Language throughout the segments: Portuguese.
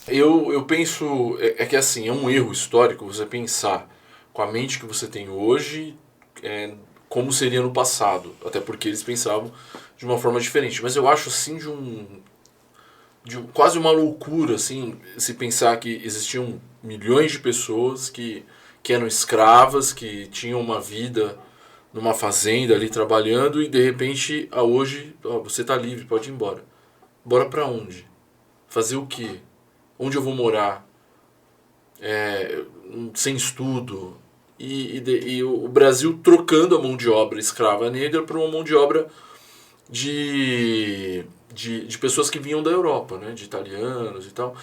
Eu penso, é que assim, é um erro histórico você pensar com a mente que você tem hoje, como seria no passado. Até porque eles pensavam de uma forma diferente. Mas eu acho assim quase uma loucura assim, se pensar que existiam milhões de pessoas que eram escravas, que tinham uma vida numa fazenda ali trabalhando e de repente, hoje, você está livre, pode ir embora. Bora para onde? Fazer o quê? Onde eu vou morar? Sem estudo. E o Brasil trocando a mão de obra escrava negra por uma mão de obra de pessoas que vinham da Europa, né? De italianos e tal.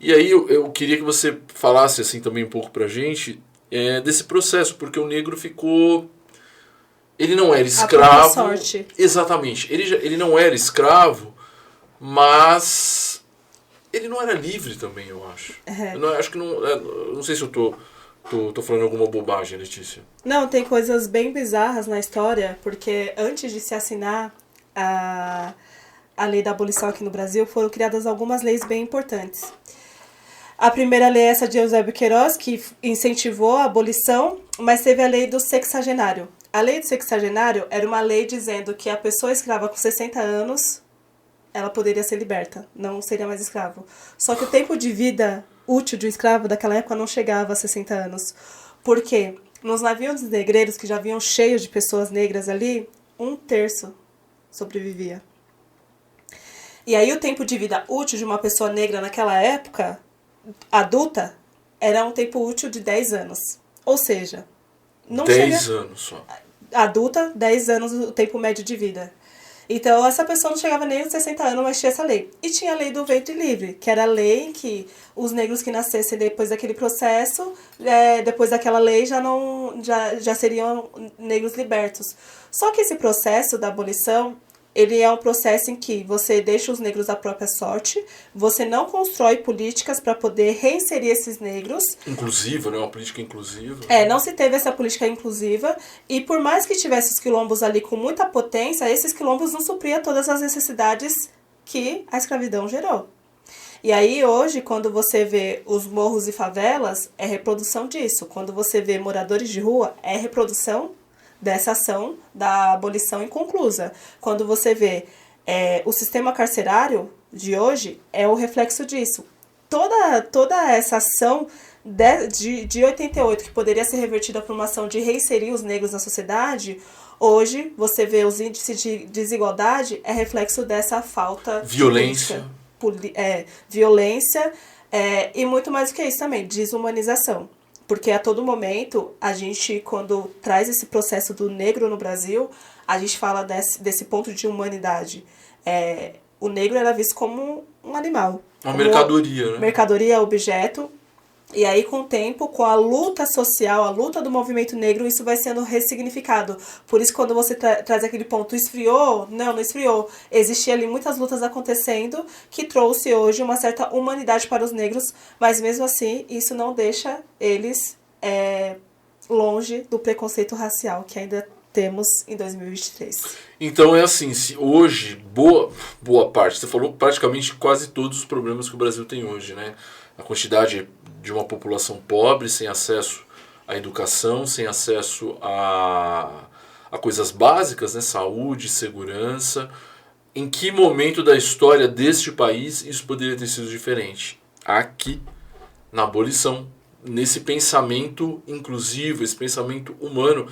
E aí eu queria que você falasse assim também um pouco pra gente desse processo, porque o negro ficou... Ele não era A própria escravo... sorte. Exatamente. Ele não era escravo, mas ele não era livre também, eu acho. É. Acho que não... não sei se eu tô falando alguma bobagem, Letícia. Não, tem coisas bem bizarras na história, porque antes de se assinar a, a lei da abolição aqui no Brasil, foram criadas algumas leis bem importantes. A primeira lei é essa de Eusébio Queiroz, que incentivou a abolição, mas teve a lei do sexagenário. A lei do sexagenário era uma lei dizendo que a pessoa escrava com 60 anos, ela poderia ser liberta, não seria mais escravo. Só que o tempo de vida útil de um escravo daquela época não chegava a 60 anos. Por quê? Nos navios negreiros, que já vinham cheios de pessoas negras ali, 1/3 sobrevivia. E aí o tempo de vida útil de uma pessoa negra naquela época, adulta, era um tempo útil de 10 anos. Ou seja, não 10 chega... anos só. Adulta, 10 anos o tempo médio de vida. Então, essa pessoa não chegava nem aos 60 anos, mas tinha essa lei. E tinha a lei do ventre livre, que era a lei em que os negros que nascessem depois daquele processo, depois daquela lei, já seriam negros libertos. Só que esse processo da abolição, ele é um processo em que você deixa os negros à própria sorte, você não constrói políticas para poder reinserir esses negros. Inclusiva, né? Uma política inclusiva. Não se teve essa política inclusiva, e por mais que tivesse os quilombos ali com muita potência, esses quilombos não supriam todas as necessidades que a escravidão gerou. E aí hoje, quando você vê os morros e favelas, é reprodução disso. Quando você vê moradores de rua, é reprodução dessa ação da abolição inconclusa. Quando você vê o sistema carcerário de hoje, é o reflexo disso. Toda essa ação de 88, que poderia ser revertida para uma ação de reinserir os negros na sociedade, hoje você vê os índices de desigualdade, é reflexo dessa falta Violência. Violência e muito mais do que isso também, desumanização. Porque a todo momento, a gente, quando traz esse processo do negro no Brasil, a gente fala desse ponto de humanidade. O negro era visto como um animal. Uma mercadoria, né? Mercadoria, objeto. E aí, com o tempo, com a luta social, a luta do movimento negro, isso vai sendo ressignificado. Por isso, quando você traz aquele ponto, esfriou? Não esfriou. Existiam ali muitas lutas acontecendo que trouxe hoje uma certa humanidade para os negros, mas mesmo assim, isso não deixa eles longe do preconceito racial que ainda temos em 2023. Então é assim, se hoje, boa parte, você falou praticamente quase todos os problemas que o Brasil tem hoje, né? A quantidade de uma população pobre, sem acesso à educação, sem acesso a coisas básicas, né? Saúde, segurança. Em que momento da história deste país isso poderia ter sido diferente? Aqui, na abolição, nesse pensamento inclusivo, esse pensamento humano.